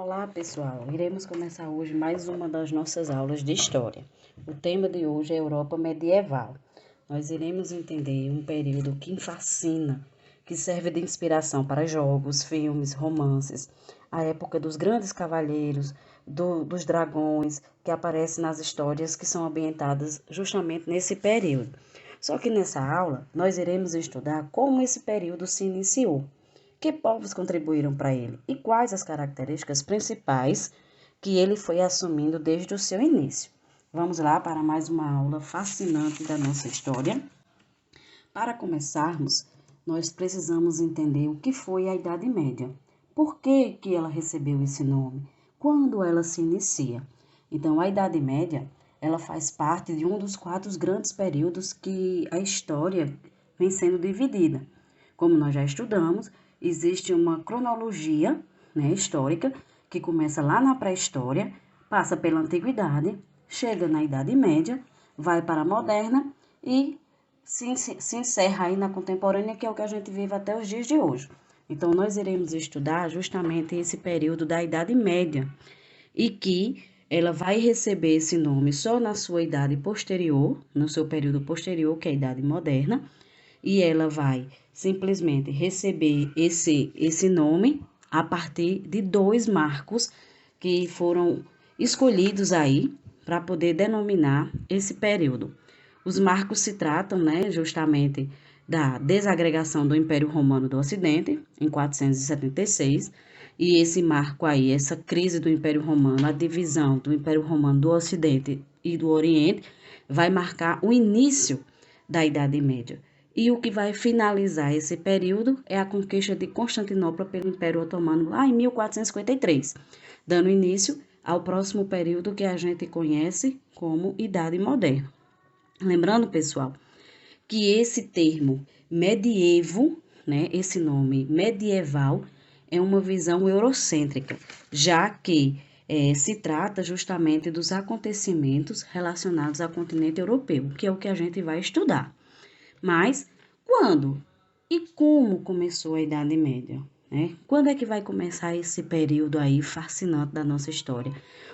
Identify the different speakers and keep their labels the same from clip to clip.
Speaker 1: Olá, pessoal. Iremos começar hoje mais uma das nossas aulas de história. O tema de hoje é Europa medieval. Nós iremos entender um período que fascina, que serve de inspiração para jogos, filmes, romances, a época dos grandes cavalheiros, dos dragões, que aparecem nas histórias que são ambientadas justamente nesse período. Só que nessa aula, nós iremos estudar como esse período se iniciou. Que povos contribuíram para ele e quais as características principais que ele foi assumindo desde o seu início. Vamos lá para mais uma aula fascinante da nossa história. Para começarmos, nós precisamos entender o que foi a Idade Média. Por que ela recebeu esse nome? Quando ela se inicia? Então, a Idade Média, ela faz parte de um dos 4 grandes períodos que a história vem sendo dividida. Como nós já estudamos, existe uma cronologia, histórica, que começa lá na pré-história, passa pela antiguidade, chega na Idade Média, vai para a moderna e se encerra aí na contemporânea, que é o que a gente vive até os dias de hoje. Então, nós iremos estudar justamente esse período da Idade Média e que ela vai receber esse nome só na sua idade posterior, no seu período posterior, que é a Idade Moderna, e ela vai simplesmente receber esse nome a partir de 2 marcos que foram escolhidos aí para poder denominar esse período. Os marcos se tratam, justamente da desagregação do Império Romano do Ocidente, em 476, e esse marco aí, essa crise do Império Romano, a divisão do Império Romano do Ocidente e do Oriente, vai marcar o início da Idade Média. E o que vai finalizar esse período é a conquista de Constantinopla pelo Império Otomano lá em 1453, dando início ao próximo período que a gente conhece como Idade Moderna. Lembrando, pessoal, que esse termo medievo, esse nome medieval, é uma visão eurocêntrica, já que se trata justamente dos acontecimentos relacionados ao continente europeu, que é o que a gente vai estudar. Mas quando e como começou a Idade Média? Quando é que vai começar esse período aí fascinante da nossa história?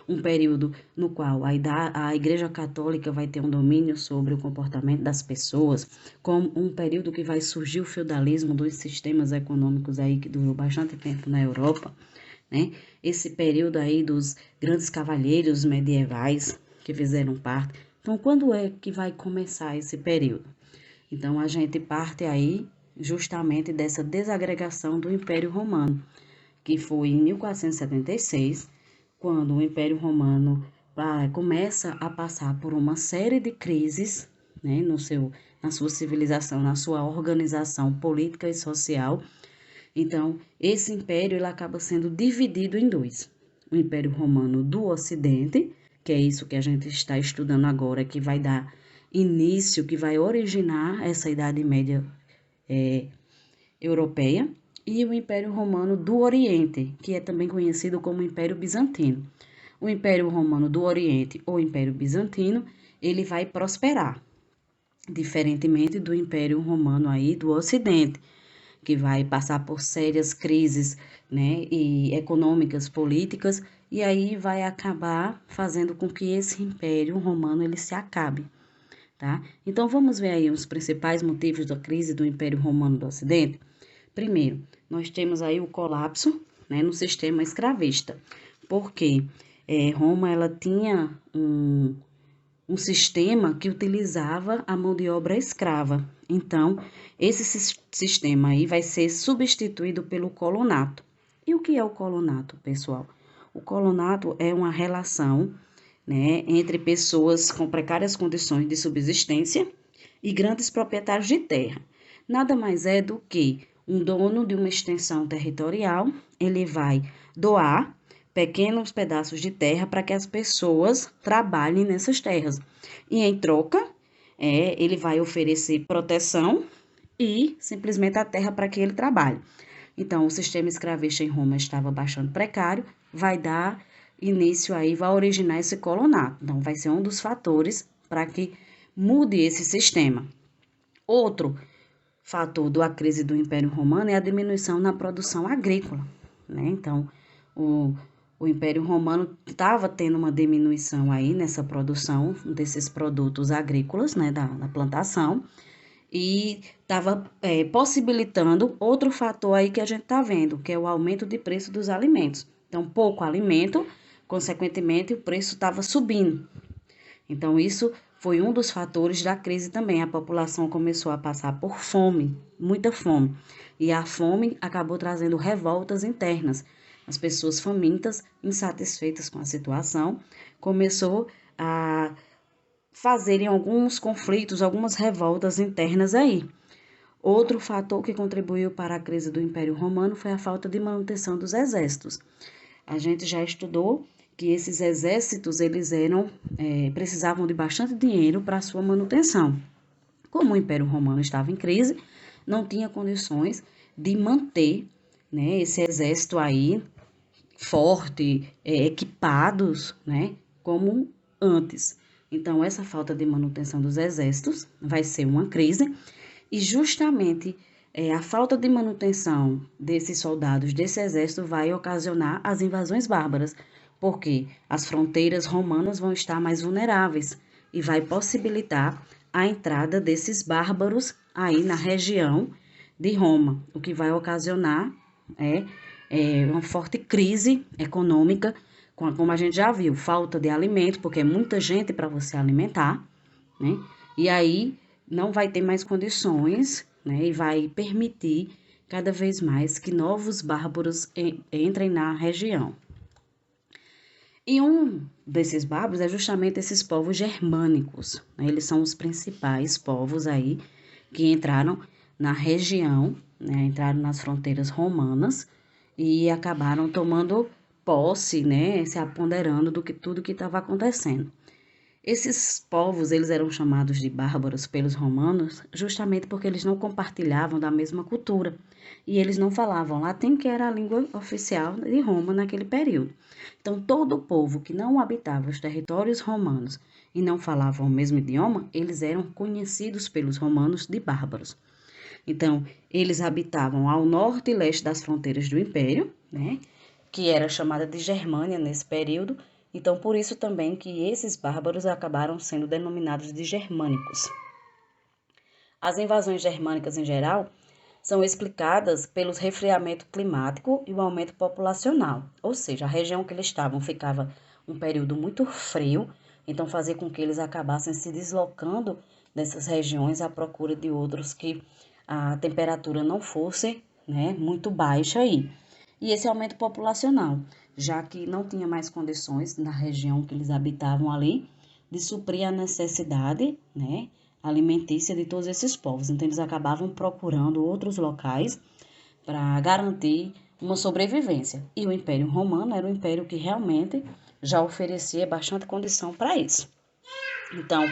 Speaker 1: Um período no qual a Igreja Católica vai ter um domínio sobre o comportamento das pessoas, como um período que vai surgir o feudalismo dos sistemas econômicos aí que durou bastante tempo na Europa, Esse período aí dos grandes cavalheiros medievais que fizeram parte. Então, quando é que vai começar esse período? Então, a gente parte aí justamente dessa desagregação do Império Romano, que foi em 1476, quando o Império Romano começa a passar por uma série de crises, na sua civilização, na sua organização política e social. Então, esse império ele acaba sendo dividido em 2. O Império Romano do Ocidente, que é isso que a gente está estudando agora, que vai dar início, que vai originar essa Idade Média europeia, e o Império Romano do Oriente, que é também conhecido como Império Bizantino. O Império Romano do Oriente, ou Império Bizantino, ele vai prosperar, diferentemente do Império Romano aí do Ocidente, que vai passar por sérias crises, e econômicas, políticas, e aí vai acabar fazendo com que esse Império Romano ele se acabe. Tá? Então, vamos ver aí os principais motivos da crise do Império Romano do Ocidente. Primeiro, nós temos aí o colapso, no sistema escravista, porque Roma ela tinha um sistema que utilizava a mão de obra escrava. Então, esse sistema aí vai ser substituído pelo colonato. E o que é o colonato, pessoal? O colonato é uma relação entre pessoas com precárias condições de subsistência e grandes proprietários de terra. Nada mais é do que um dono de uma extensão territorial, ele vai doar pequenos pedaços de terra para que as pessoas trabalhem nessas terras. E em troca, ele vai oferecer proteção e simplesmente a terra para que ele trabalhe. Então, o sistema escravista em Roma estava bastante precário, vai dar início aí, vai originar esse colonato. Então, vai ser um dos fatores para que mude esse sistema. Outro fator da crise do Império Romano é a diminuição na produção agrícola, Então, o o Império Romano estava tendo uma diminuição aí nessa produção desses produtos agrícolas, né, da plantação, e estava possibilitando outro fator aí que a gente está vendo, que é o aumento de preço dos alimentos. Então, pouco alimento, consequentemente, o preço estava subindo. Então, isso foi um dos fatores da crise também. A população começou a passar por fome, muita fome. E a fome acabou trazendo revoltas internas. As pessoas famintas, insatisfeitas com a situação, começou a fazerem alguns conflitos, algumas revoltas internas aí. Outro fator que contribuiu para a crise do Império Romano foi a falta de manutenção dos exércitos. A gente já estudou que esses exércitos eles precisavam de bastante dinheiro para sua manutenção. Como o Império Romano estava em crise, não tinha condições de manter, né, esse exército aí forte, equipados, né, como antes. Então, essa falta de manutenção dos exércitos vai ser uma crise e justamente a falta de manutenção desses soldados, desse exército, vai ocasionar as invasões bárbaras, porque as fronteiras romanas vão estar mais vulneráveis e vai possibilitar a entrada desses bárbaros aí na região de Roma, o que vai ocasionar uma forte crise econômica, como a gente já viu, falta de alimento, porque é muita gente para você alimentar, né? E aí não vai ter mais condições, né? E vai permitir cada vez mais que novos bárbaros entrem na região. E um desses bárbaros é justamente esses povos germânicos, né? Eles são os principais povos aí que entraram na região, né? Entraram nas fronteiras romanas e acabaram tomando posse, né? Se apoderando do que tudo que estava acontecendo. Esses povos, eles eram chamados de bárbaros pelos romanos justamente porque eles não compartilhavam da mesma cultura e eles não falavam latim, que era a língua oficial de Roma naquele período. Então, todo o povo que não habitava os territórios romanos e não falavam o mesmo idioma, eles eram conhecidos pelos romanos de bárbaros. Então, eles habitavam ao norte e leste das fronteiras do Império, né, que era chamada de Germânia nesse período. Então, por isso também que esses bárbaros acabaram sendo denominados de germânicos. As invasões germânicas em geral são explicadas pelos resfriamento climático e o aumento populacional, ou seja, a região que eles estavam ficava um período muito frio, então fazia com que eles acabassem se deslocando dessas regiões à procura de outros que a temperatura não fosse, né, muito baixa aí. E esse aumento populacional, já que não tinha mais condições na região que eles habitavam ali de suprir a necessidade, né, alimentícia de todos esses povos. Então, eles acabavam procurando outros locais para garantir uma sobrevivência. E o Império Romano era um império que realmente já oferecia bastante condição para isso. Então,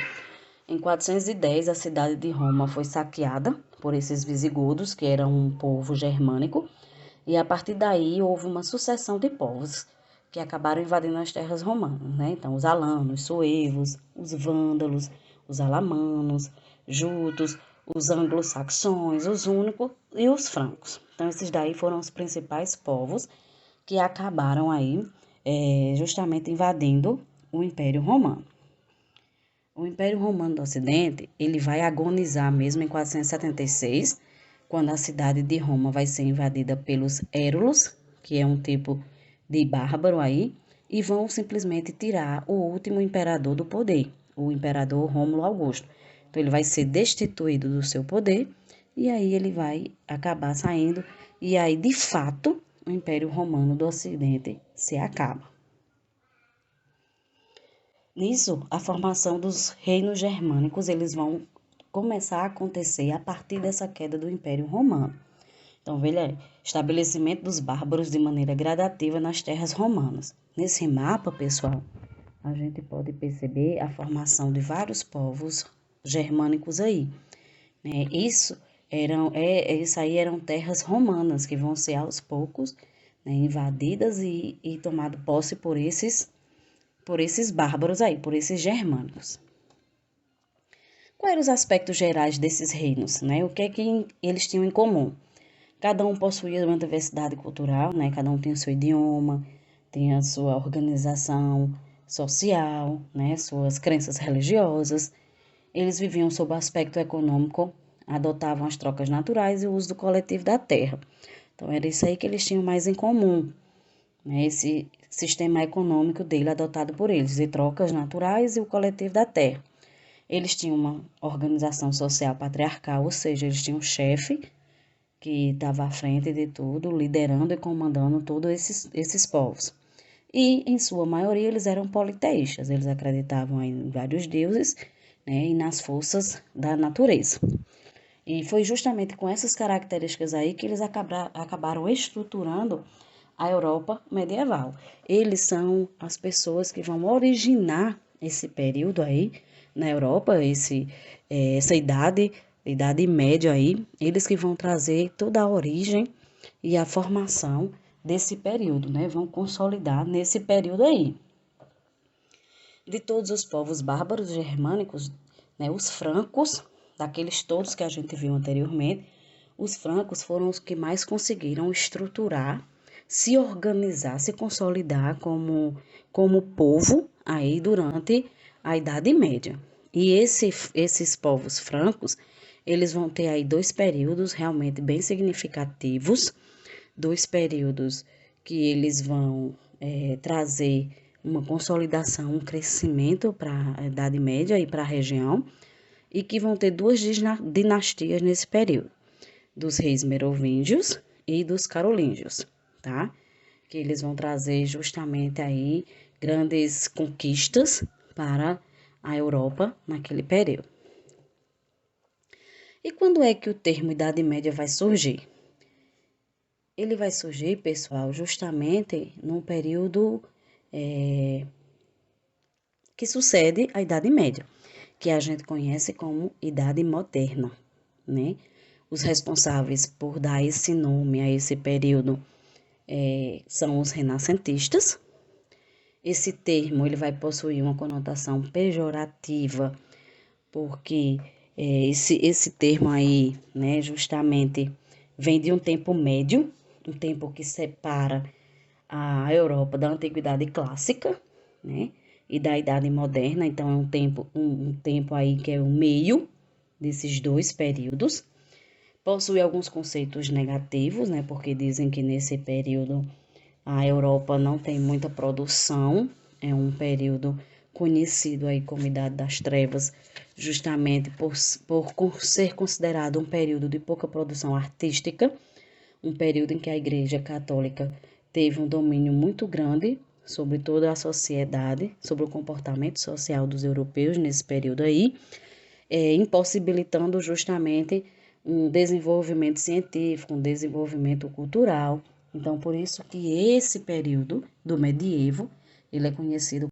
Speaker 1: em 410, a cidade de Roma foi saqueada por esses visigodos, que eram um povo germânico, e a partir daí houve uma sucessão de povos que acabaram invadindo as terras romanas, né? Então, os alanos, suevos, os vândalos, os alamanos, jutos, os anglo-saxões, os únicos e os francos. Então, esses daí foram os principais povos que acabaram aí justamente invadindo o Império Romano. O Império Romano do Ocidente, ele vai agonizar mesmo em 476, quando a cidade de Roma vai ser invadida pelos Érulos, que é um tipo de bárbaro aí, e vão simplesmente tirar o último imperador do poder, o imperador Rômulo Augusto. Então, ele vai ser destituído do seu poder, e aí ele vai acabar saindo, e aí, de fato, o Império Romano do Ocidente se acaba. Nisso, a formação dos reinos germânicos, eles vão começar a acontecer a partir dessa queda do Império Romano. Então, veja, estabelecimento dos bárbaros de maneira gradativa nas terras romanas. Nesse mapa, pessoal, a gente pode perceber a formação de vários povos germânicos aí, né? Isso aí eram terras romanas que vão ser aos poucos, né, invadidas e tomado posse por esses bárbaros aí, por esses germânicos. Quais eram os aspectos gerais desses reinos, né? O que é que eles tinham em comum? Cada um possuía uma diversidade cultural, né? Cada um tinha o seu idioma, tinha sua organização social, né, suas crenças religiosas. Eles viviam sob o aspecto econômico, adotavam as trocas naturais e o uso do coletivo da terra. Então, era isso aí que eles tinham mais em comum, né, esse sistema econômico dele adotado por eles, e trocas naturais e o coletivo da terra. Eles tinham uma organização social patriarcal, ou seja, eles tinham um chefe que estava à frente de tudo, liderando e comandando todos esses povos. E, em sua maioria, eles eram politeístas, eles acreditavam em vários deuses, né, e nas forças da natureza. E foi justamente com essas características aí que eles acabaram estruturando a Europa medieval. Eles são as pessoas que vão originar esse período aí na Europa, essa idade média aí, eles que vão trazer toda a origem e a formação desse período, né? Vão consolidar nesse período aí. De todos os povos bárbaros germânicos, né, os francos, daqueles todos que a gente viu anteriormente, os francos foram os que mais conseguiram estruturar, se organizar, se consolidar como povo aí durante a Idade Média. E esses povos francos, eles vão ter aí dois períodos realmente bem significativos, dois períodos que eles vão trazer uma consolidação, um crescimento para a Idade Média e para a região, e que vão ter duas dinastias nesse período, dos reis merovingios e dos carolíngios, tá? Que eles vão trazer justamente aí grandes conquistas para a Europa naquele período. E quando é que o termo Idade Média vai surgir? Ele vai surgir, pessoal, justamente num período que sucede à Idade Média, que a gente conhece como Idade Moderna, né? Os responsáveis por dar esse nome a esse período são os renascentistas. Esse termo ele vai possuir uma conotação pejorativa, porque esse termo aí, né, justamente vem de um tempo médio, um tempo que separa a Europa da Antiguidade Clássica, né, e da Idade Moderna. Então é um tempo aí que é o meio desses dois períodos. Possui alguns conceitos negativos, né, porque dizem que nesse período a Europa não tem muita produção, é um período conhecido aí como Idade das Trevas, justamente por ser considerado um período de pouca produção artística, um período em que a Igreja Católica teve um domínio muito grande sobre toda a sociedade, sobre o comportamento social dos europeus nesse período aí, impossibilitando justamente um desenvolvimento científico, um desenvolvimento cultural. Então, por isso que esse período do medievo, ele é conhecido